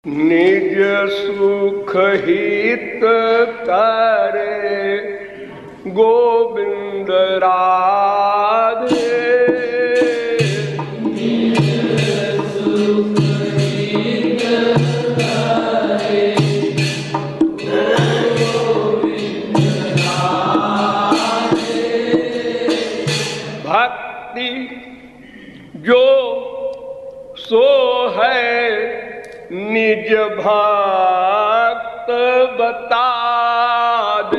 निज सुख हित करे गोविंद राधे। भक्ति जो सो है निज भक्त बता दे।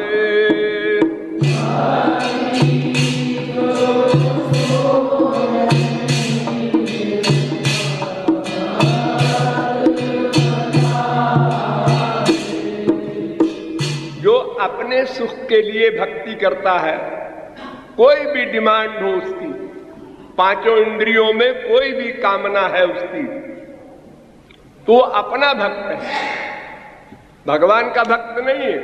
जो अपने सुख के लिए भक्ति करता है, कोई भी डिमांड हो उसकी, पांचों इंद्रियों में कोई भी कामना है उसकी, तो अपना भक्त है, भगवान का भक्त नहीं है।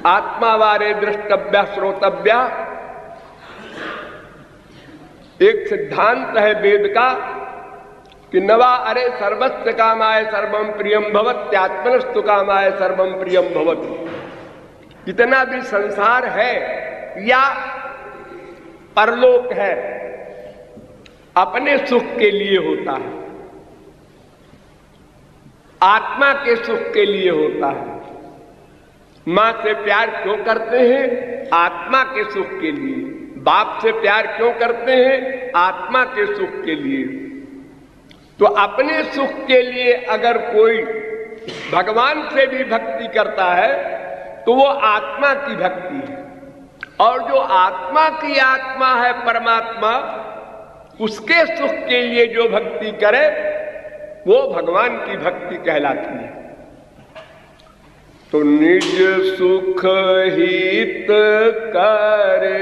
आत्मा वारे दृष्टव्य श्रोतव्य एक सिद्धांत है वेद का कि नवा अरे सर्वस्य कामाय सर्वम प्रियम भवत् आत्मनस्तु कामाय सर्वम प्रियम भवत्। जितना भी संसार है या परलोक है अपने सुख के लिए होता है, आत्मा के सुख के लिए होता है। मां से प्यार क्यों करते हैं? आत्मा के सुख के लिए। बाप से प्यार क्यों करते हैं? आत्मा के सुख के लिए। तो अपने सुख के लिए अगर कोई भगवान से भी भक्ति करता है तो वो आत्मा की भक्ति है, और जो आत्मा की आत्मा है परमात्मा, उसके सुख के लिए जो भक्ति करे वो भगवान की भक्ति कहलाती है। तो निज सुख हित करे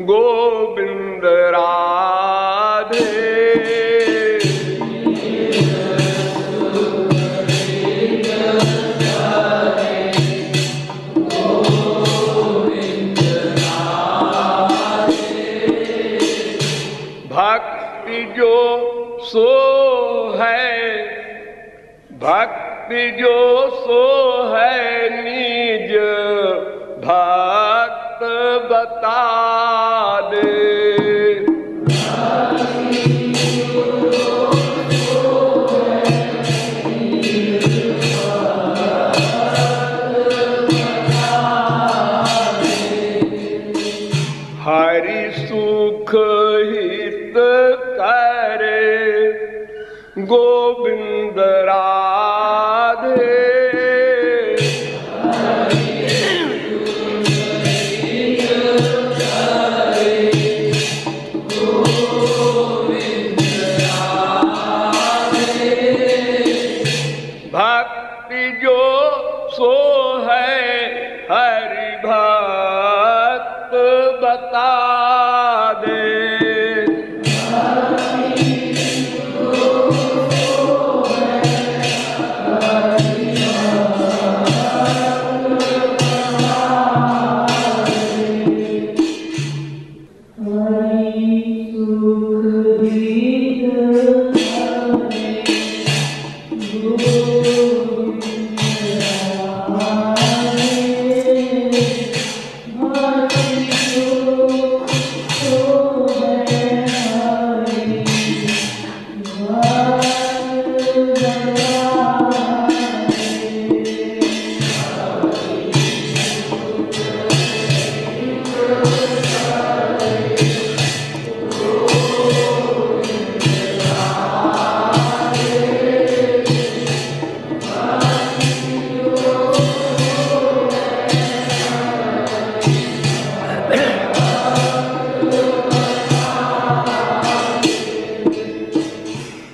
गोविंद राधे। भक्ति जो सो है, भक्ति जो सो है निज भक्त बता दे। हरि सुख हित करे गोविंद राधे। भक्ति जो सो है हरि भक्त बता दे।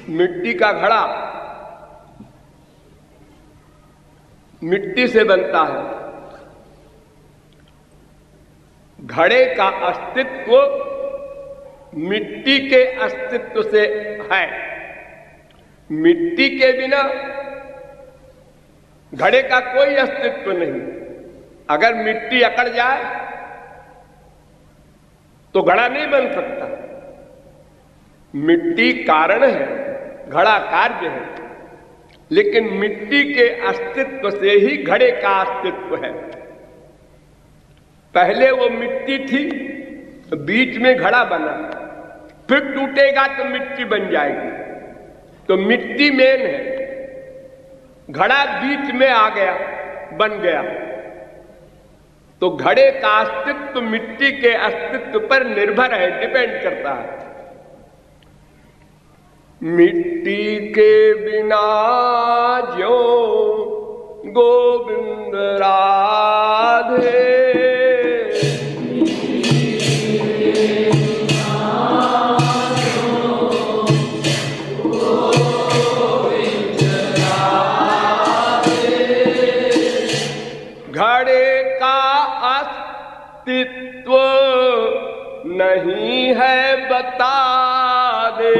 मिट्टी का घड़ा मिट्टी से बनता है, घड़े का अस्तित्व मिट्टी के अस्तित्व से है। मिट्टी के बिना घड़े का कोई अस्तित्व नहीं। अगर मिट्टी अकड़ जाए तो घड़ा नहीं बन सकता। मिट्टी कारण है घड़ा कार्य है, लेकिन मिट्टी के अस्तित्व से ही घड़े का अस्तित्व है। पहले वो मिट्टी थी, बीच में घड़ा बना, फिर टूटेगा तो मिट्टी बन जाएगी। तो मिट्टी मेन है, घड़ा बीच में आ गया, बन गया। तो घड़े का अस्तित्व मिट्टी के अस्तित्व पर निर्भर है, डिपेंड करता है। मिट्टी के बिना ज्यों गोविंद राधे, घड़े का अस्तित्व नहीं है बता दे।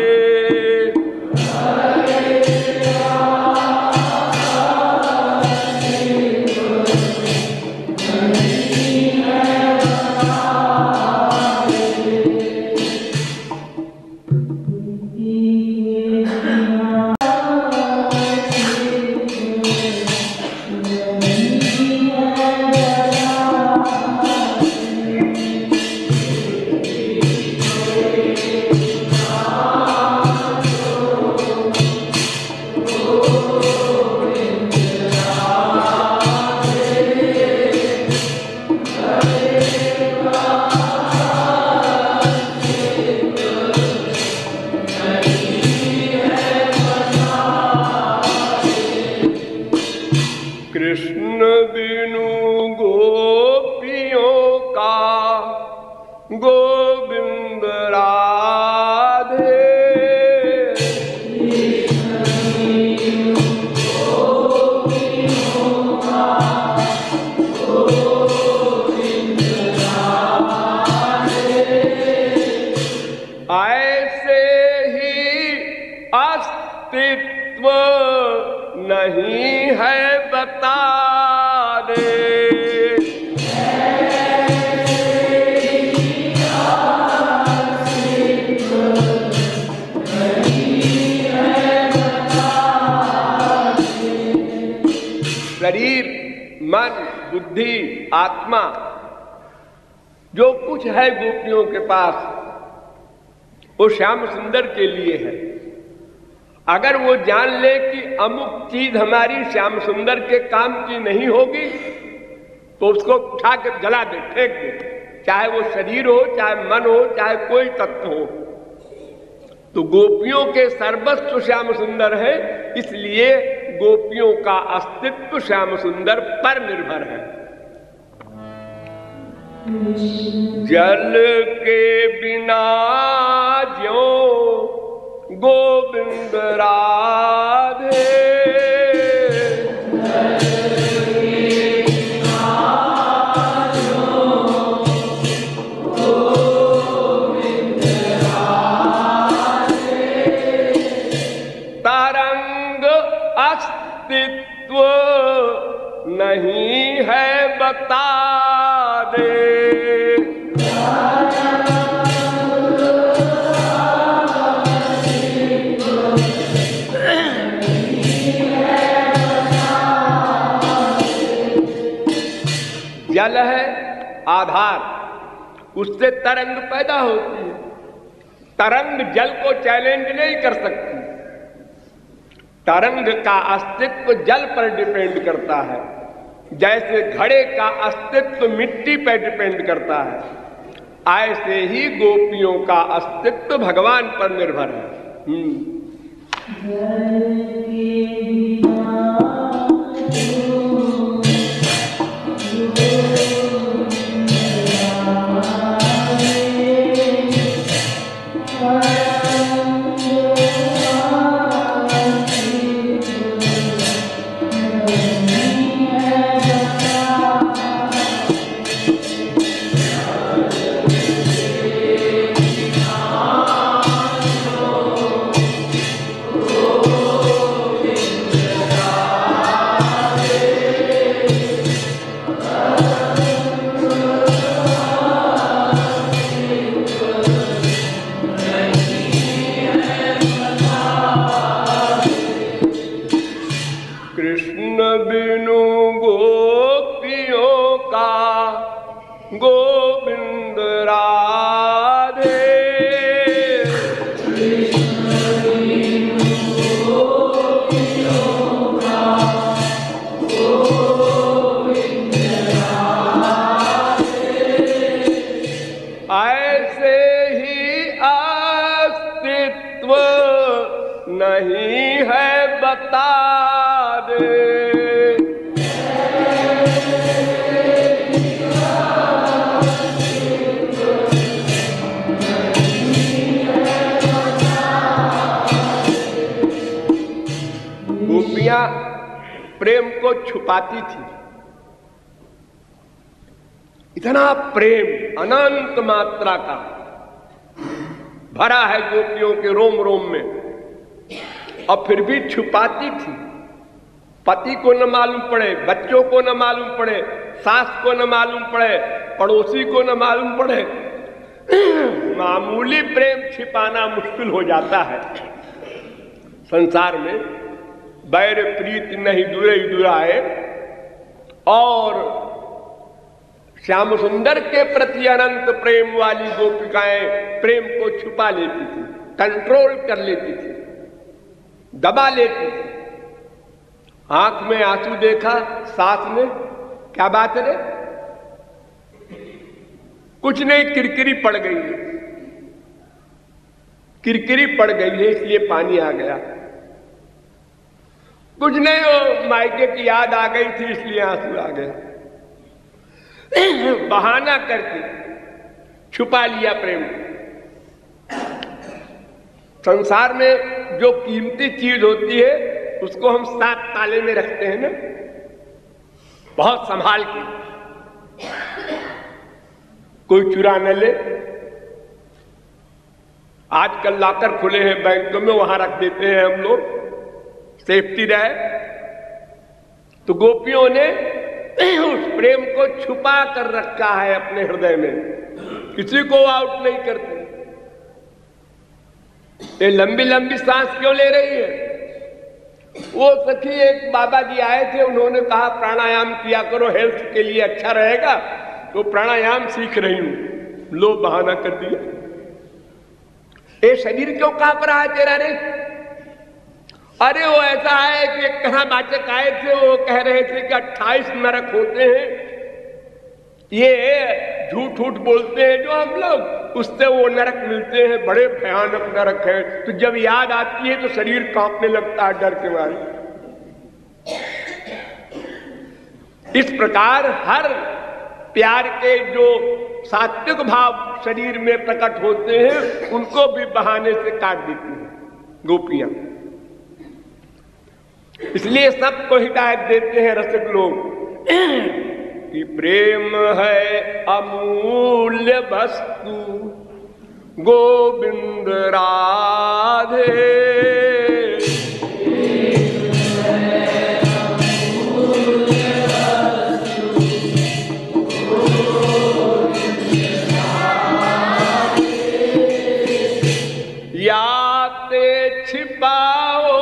कृष्ण बिनु गोपियों का गोविंद राधे, ऐसे ही अस्तित्व नहीं है बता दे। शरीर, मन, बुद्धि, आत्मा जो कुछ है गोपियों के पास, वो श्याम सुंदर के लिए है। अगर वो जान ले कि अमुक चीज हमारी श्याम सुंदर के काम की नहीं होगी, तो उसको उठा के जला दे, फेंक दे, चाहे वो शरीर हो, चाहे मन हो, चाहे कोई तत्व हो। तो गोपियों के सर्वस्व श्याम सुंदर है, इसलिए गोपियों का अस्तित्व श्याम सुंदर पर निर्भर है। जल के बिना ज्यों गोविंद राधे, तरंग अस्तित्व नहीं है बता दे। जल है आधार, उससे तरंग पैदा होती है। तरंग जल को चैलेंज नहीं कर सकती। तरंग का अस्तित्व जल पर डिपेंड करता है, जैसे घड़े का अस्तित्व मिट्टी पर डिपेंड करता है, ऐसे ही गोपियों का अस्तित्व भगवान पर निर्भर है। कृष्ण बिनु गोपियों का गोविंद राधे। ऐसे ही अस्तित्व नहीं है बता दे। गोपियां प्रेम को छुपाती थी। इतना प्रेम अनंत मात्रा का भरा है गोपियों के रोम रोम में, और फिर भी छुपाती थी। पति को न मालूम पड़े, बच्चों को न मालूम पड़े, सास को न मालूम पड़े, पड़ोसी को न मालूम पड़े। मामूली प्रेम छिपाना मुश्किल हो जाता है। संसार में बैर प्रीत नहीं दूरे दुराए, और श्याम सुंदर के प्रति अनंत प्रेम वाली गोपिकाएं प्रेम को छुपा लेती थी, कंट्रोल कर लेती थी, दबा लेती थी। आंख में आंसू देखा, सास ने क्या बात है, कुछ नहीं, किरकिरी पड़ गई है, किरकिरी पड़ गई है इसलिए पानी आ गया। कुछ नहीं, वो मायके की याद आ गई थी इसलिए आंसू आ गया। बहाना करके छुपा लिया प्रेम। संसार में जो कीमती चीज होती है उसको हम 7 ताले में रखते हैं ना, बहुत संभाल के, कोई चुरा न ले। आजकल लॉकर खुले हैं बैंकों में, वहां रख देते हैं हम लोग, सेफ्टी रहे। तो गोपियों ने उस प्रेम को छुपा कर रखा है अपने हृदय में, किसी को आउट नहीं करते। ये लंबी लंबी सांस क्यों ले रही है? वो सखी एक बाबा जी आए थे, उन्होंने कहा प्राणायाम किया करो, हेल्थ के लिए अच्छा रहेगा, तो प्राणायाम सीख रही हूं। लो बहाना कर दिया। ये शरीर क्यों कांप रहा है तेरा रे? अरे वो ऐसा है कि कहाँ वाचक आए थे, वो कह रहे थे कि 28 नरक होते हैं, ये झूठ झूठ बोलते हैं जो हम लोग, उससे वो नरक मिलते हैं, बड़े भयानक नरक है। तो जब याद आती है तो शरीर कांपने लगता है डर के मारे। इस प्रकार हर प्यार के जो सात्विक भाव शरीर में प्रकट होते हैं उनको भी बहाने से काट देती हैं गोपियां। इसलिए सबको हिदायत देते हैं रसिक लोग कि प्रेम है अमूल्य वस्तु गोविंद राधे। या ते छिपाओ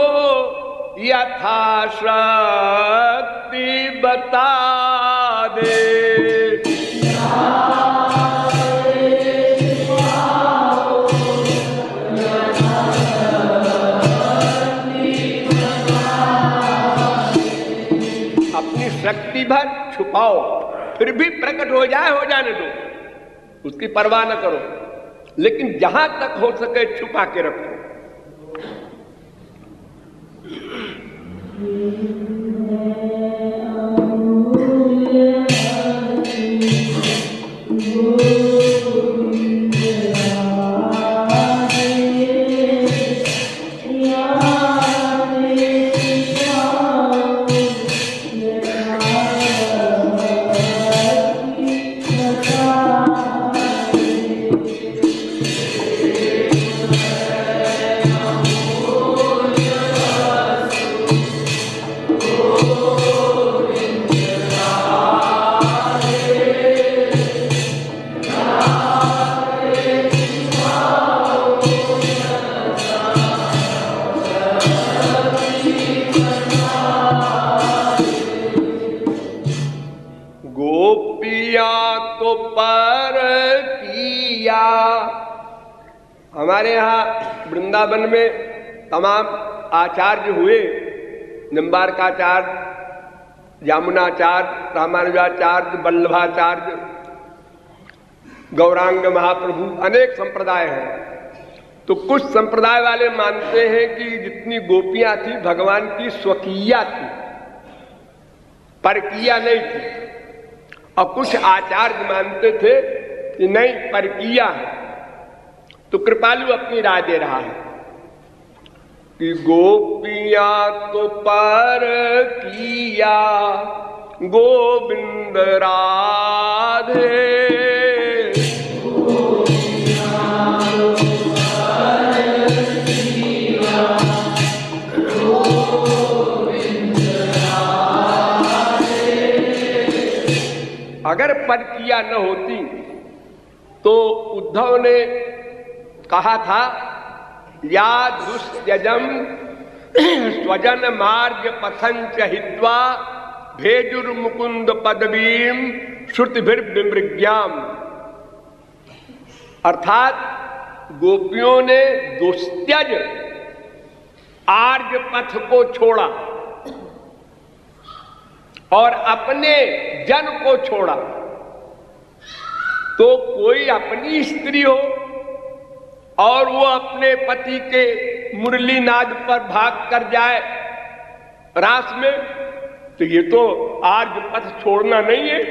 यथाशक्ति बता दे। अपनी शक्ति भर छुपाओ, फिर भी प्रकट हो जाए, हो जाने दो, उसकी परवाह न करो, लेकिन जहां तक हो सके छुपा के रखो। हमारे यहाँ वृंदावन में तमाम आचार्य हुए, निम्बारकाचार्य, यामुनाचार्य, रामानुजाचार्य, वल्लभाचार्य, गौरांग महाप्रभु, अनेक संप्रदाय हैं। तो कुछ संप्रदाय वाले मानते हैं कि जितनी गोपियां थी भगवान की स्वकीया थी, परकीया नहीं थी। और कुछ आचार्य मानते थे कि नहीं, परकीया है। तो कृपालु अपनी राय दे रहा है कि गोपियां तो परकीया गोविंद राधे, अगर परकिया न होती तो उद्धव ने कहा था या दुस्त्यजम स्वजन मार्ग पथंच हित्वा भेजुर्मुकुंद पदवीम श्रुतिभिर्विमृग्याम। अर्थात गोपियों ने दुस्त्यज आर्य पथ को छोड़ा और अपने जन को छोड़ा। तो कोई अपनी स्त्री हो और वो अपने पति के मुरली नाद पर भाग कर जाए रास में, तो ये तो आर्य पथ छोड़ना नहीं है।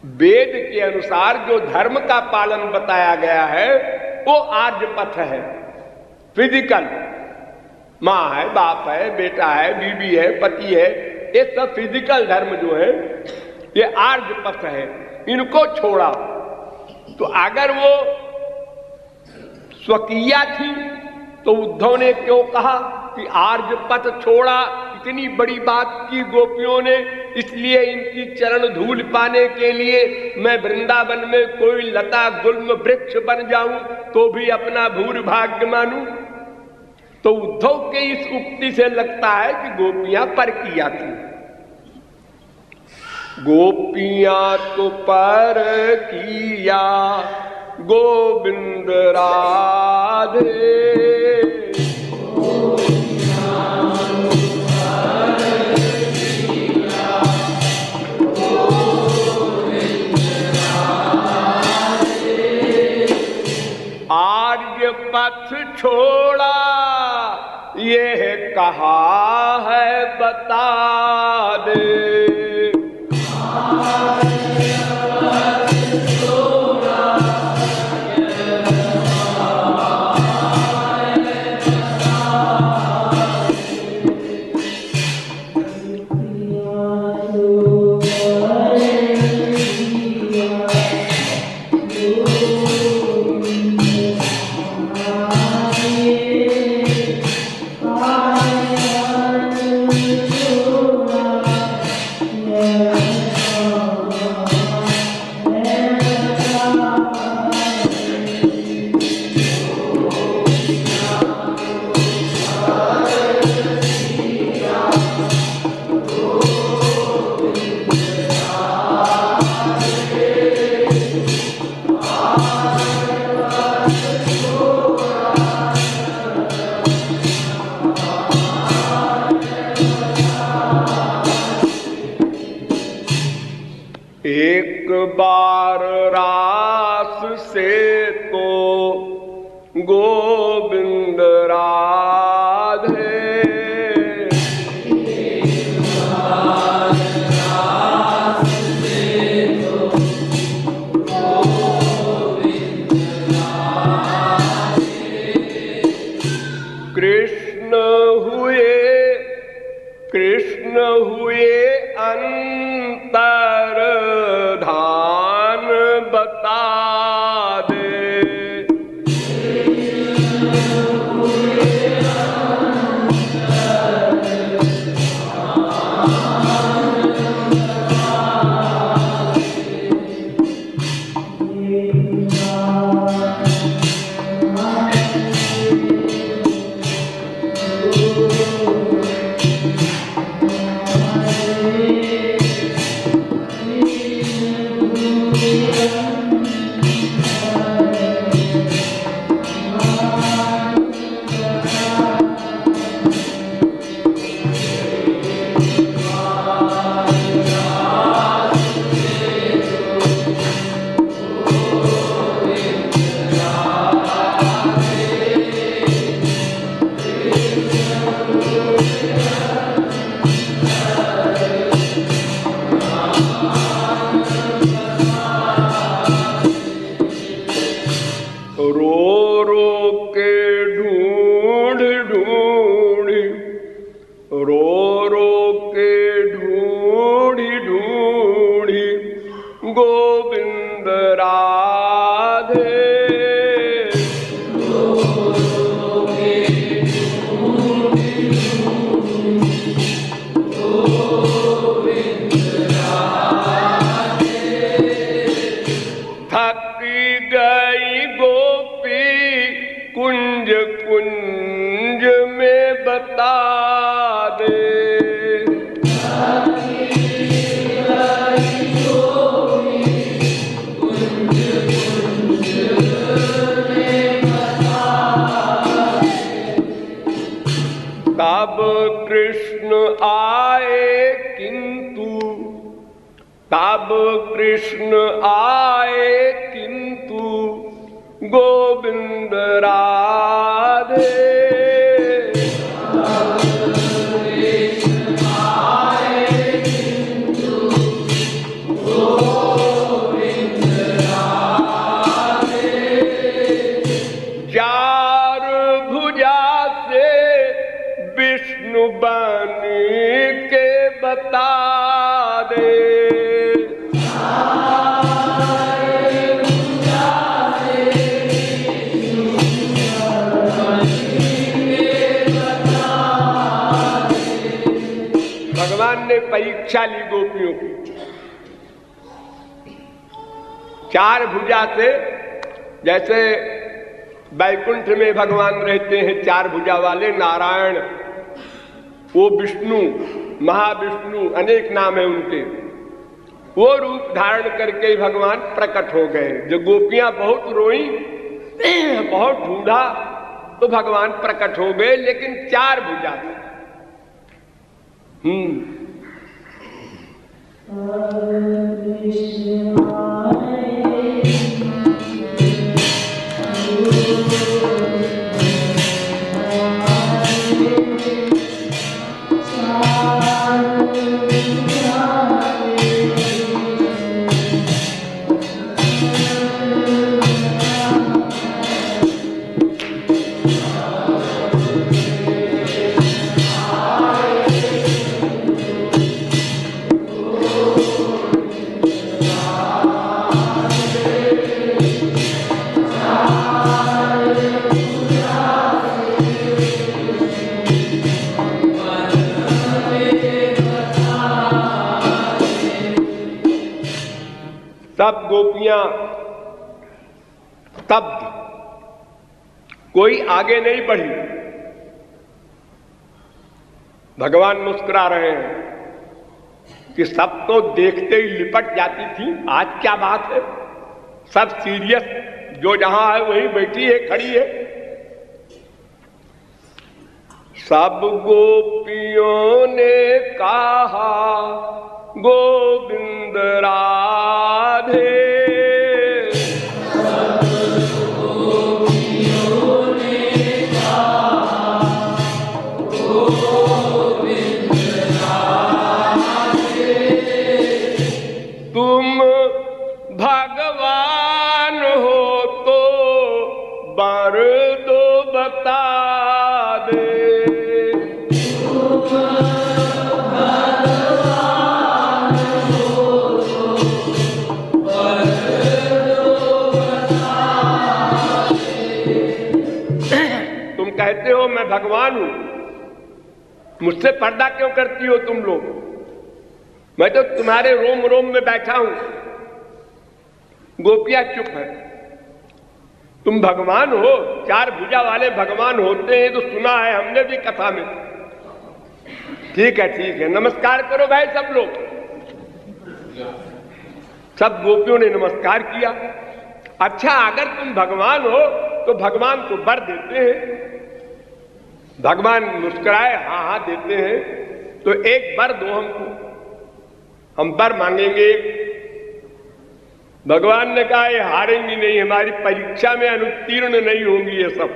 वेद के अनुसार जो धर्म का पालन बताया गया है वो आर्य पथ है। फिजिकल, माँ है, बाप है, बेटा है, बीवी है, पति है, ये सब फिजिकल धर्म जो है ये आर्य पथ है। इनको छोड़ा। तो अगर वो स्वकीया थी तो उद्धव ने क्यों कहा कि आर्य पथ छोड़ा? इतनी बड़ी बात की गोपियों ने, इसलिए इनकी चरण धूल पाने के लिए मैं वृंदावन में कोई लता गुल्म वृक्ष बन जाऊं तो भी अपना भूर भाग्य मानूं। तो उद्धव के इस उक्ति से लगता है कि गोपियां परकिया थी। गोपियां तो परकिया गोविंद राधे, आर्य पथ छोड़ा ये कहा है बता दे। एक बार रास से तो गोविंद राधे, कृष्ण हुए अंतर धान बता दे। रो रो के ढूंढ ढूंढ, रो रो के ढूंढ ढूंढ गोविंद राधे। कुंज कुंज में बता दे, तब कृष्ण आए किंतु, तब कृष्ण आए किंतु गोविंद राधे। चार भुजा से विष्णु बनी के बता दे, भगवान ने परीक्षा ली गोपियों की। चार भुजा से, जैसे वैकुंठ में भगवान रहते हैं चार भुजा वाले नारायण, वो विष्णु, महाविष्णु, अनेक नाम है उनके, वो रूप धारण करके भगवान प्रकट हो गए। जो गोपियां बहुत रोई, बहुत ढूंढा, तो भगवान प्रकट हो गए, लेकिन चार भुजा से। सब गोपियां स्तब्ध, कोई आगे नहीं बढ़ी। भगवान मुस्कुरा रहे हैं कि सब तो देखते ही लिपट जाती थी, आज क्या बात है, सब सीरियस, जो जहां है वहीं बैठी है, खड़ी है। सब गोपियों ने कहा गोविंद राधे, तुम भगवान हो तो वर दो बता दे। तुम कहते हो मैं भगवान हूं, मुझसे पर्दा क्यों करती हो तुम लोग? मैं तो तुम्हारे रोम रोम में बैठा हूं। गोपियां चुप है। तुम भगवान हो, चार भुजा वाले भगवान होते हैं तो सुना है हमने भी कथा में। ठीक है, नमस्कार करो भाई सब लोग। सब गोपियों ने नमस्कार किया। अच्छा, अगर तुम भगवान हो तो भगवान को वर देते हैं। भगवान मुस्कुराए, हाँ देते हैं। तो एक वर दो हमको, हम वर मांगेंगे। भगवान ने कहा ये हारेंगी नहीं, हमारी परीक्षा में अनुत्तीर्ण नहीं होंगी ये सब।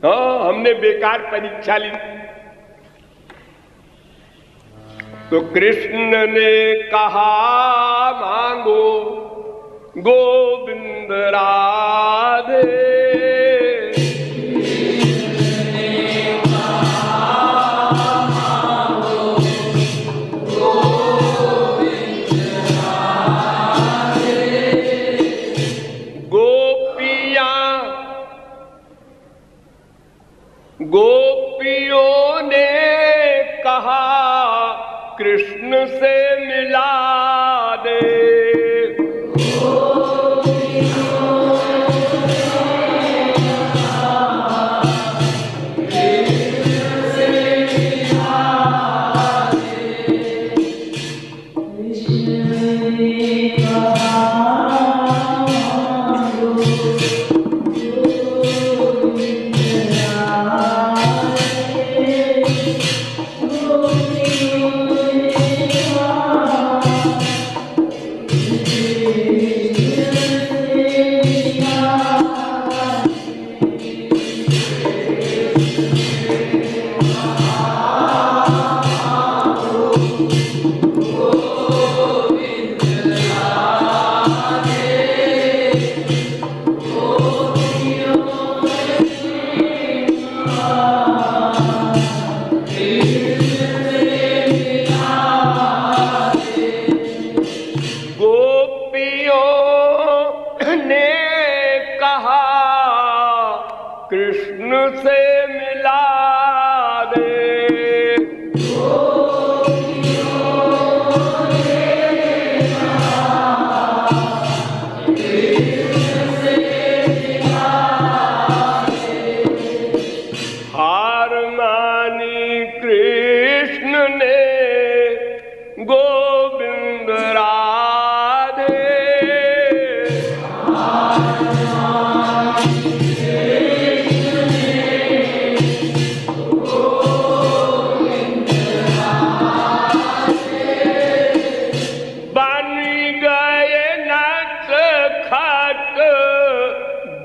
हाँ, हमने बेकार परीक्षा ली। तो कृष्ण ने कहा मांगो गोविंद राधे। गोपियों ने कहा कृष्ण से मिला दे। कृष्ण से मिला दे। हार मानी कृष्ण ने गोविंद राधे।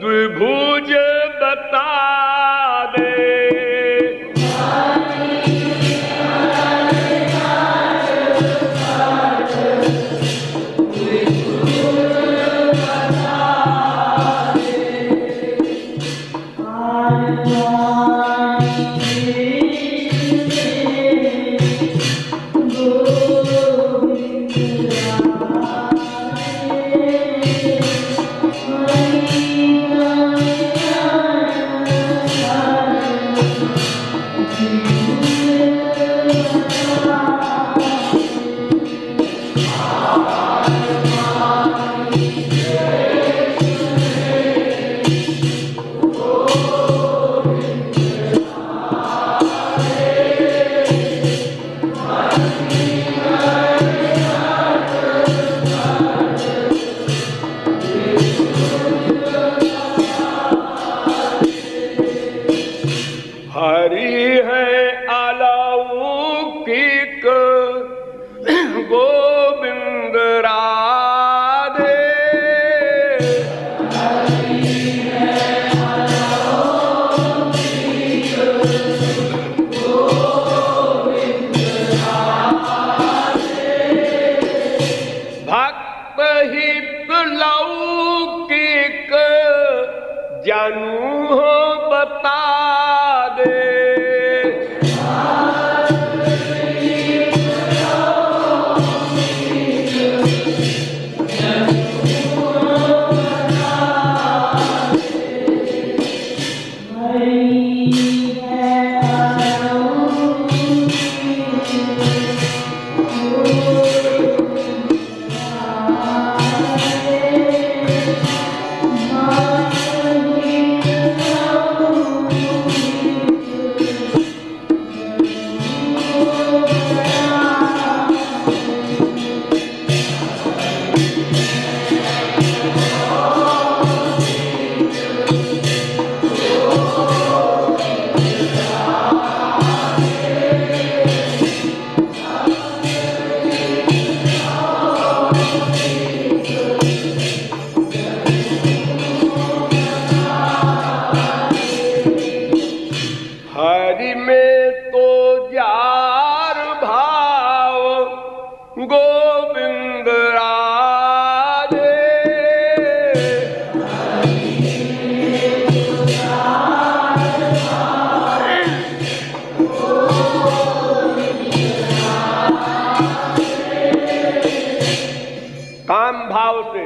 द्विभुज बता दे। गोविंद राधे। काम भाव से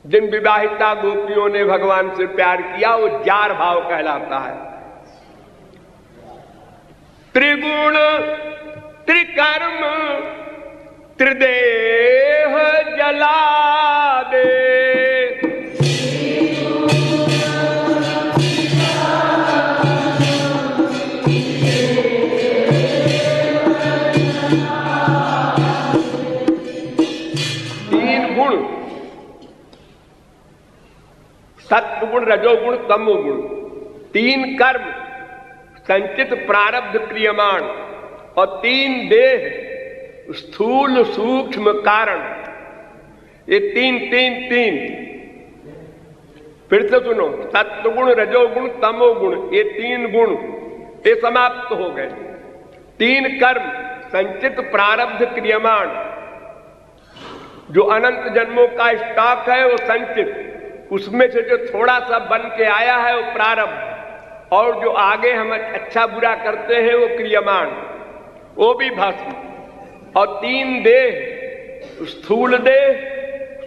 जिन विवाहिता गोपियों ने भगवान से प्यार किया वो जार भाव कहलाता है। त्रिगुण त्रिकर्म त्रिदेह जला दे। तीन गुण, सत्वगुण रजोगुण तमोगुण, तीन कर्म संचित प्रारब्ध क्रियमाण और तीन देह स्थूल सूक्ष्म कारण। ये तीन तीन तीन फिर से सुनो, सत्वगुण रजोगुण तमोगुण, ये तीन गुण ये समाप्त हो गए। तीन कर्म संचित प्रारब्ध क्रियमाण, जो अनंत जन्मों का स्टॉक है वो संचित, उसमें से जो थोड़ा सा बन के आया है वो प्रारब्ध, और जो आगे हम अच्छा बुरा करते हैं वो क्रियमाण, वो भी भस्म। और तीन देह, स्थूल देह,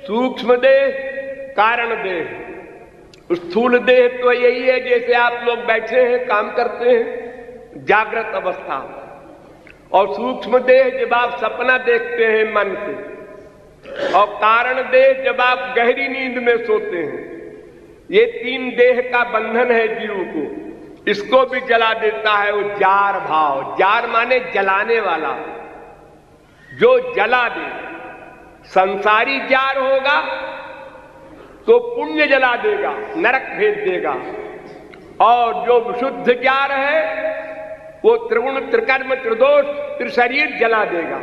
सूक्ष्म देह, कारण देह। स्थूल देह तो यही है जैसे आप लोग बैठे हैं काम करते हैं जागृत अवस्था, और सूक्ष्म देह जब आप सपना देखते हैं मन से, और कारण देह जब आप गहरी नींद में सोते हैं। ये तीन देह का बंधन है जीव को, इसको भी जला देता है वो जार भाव। जार माने जलाने वाला, जो जला दे। संसारी जार होगा तो पुण्य जला देगा, नरक भेज देगा, और जो शुद्ध जार है वो त्रिगुण त्रिकर्म त्रिदोष त्रिशरीर जला देगा।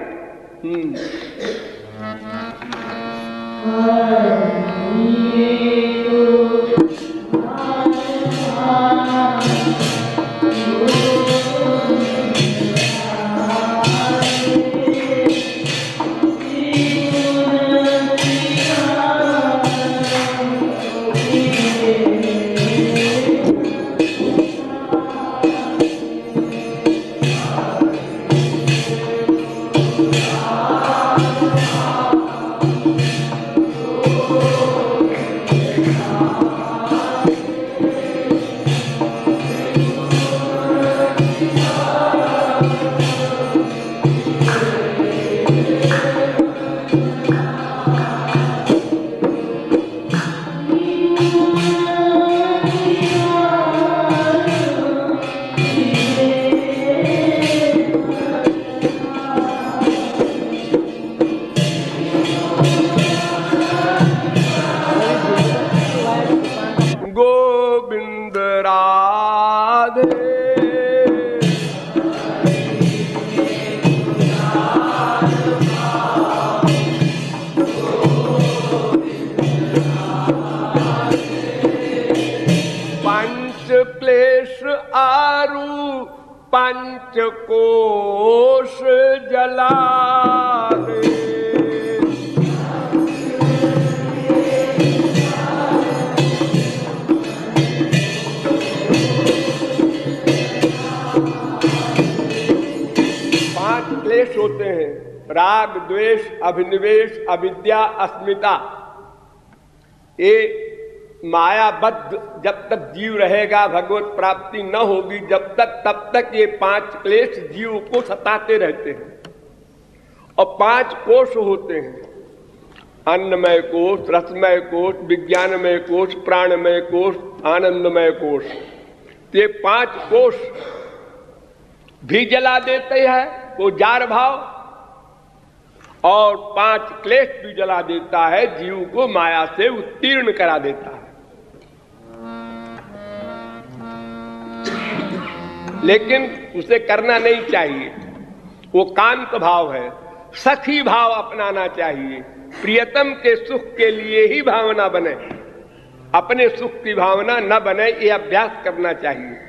गोविंद राधे। पंच क्लेश आरु पंच कोश जला दे। क्लेश होते हैं, राग द्वेष अभिनिवेश अविद्या अस्मिता। ये मायाबद्ध जब तक जीव रहेगा, भगवत प्राप्ति न होगी जब तक, तब तक ये पांच क्लेश जीव को सताते रहते हैं। और पांच कोश होते हैं, अन्नमय कोश, रसमय कोश, विज्ञानमय कोश, प्राणमय कोश, आनंदमय कोश। ये पांच कोश भी जला देते हैं वो जार भाव, और पांच क्लेश भी जला देता है, जीव को माया से उत्तीर्ण करा देता है। लेकिन उसे करना नहीं चाहिए, वो कांत भाव है। सखी भाव अपनाना चाहिए, प्रियतम के सुख के लिए ही भावना बने, अपने सुख की भावना न बने, ये अभ्यास करना चाहिए।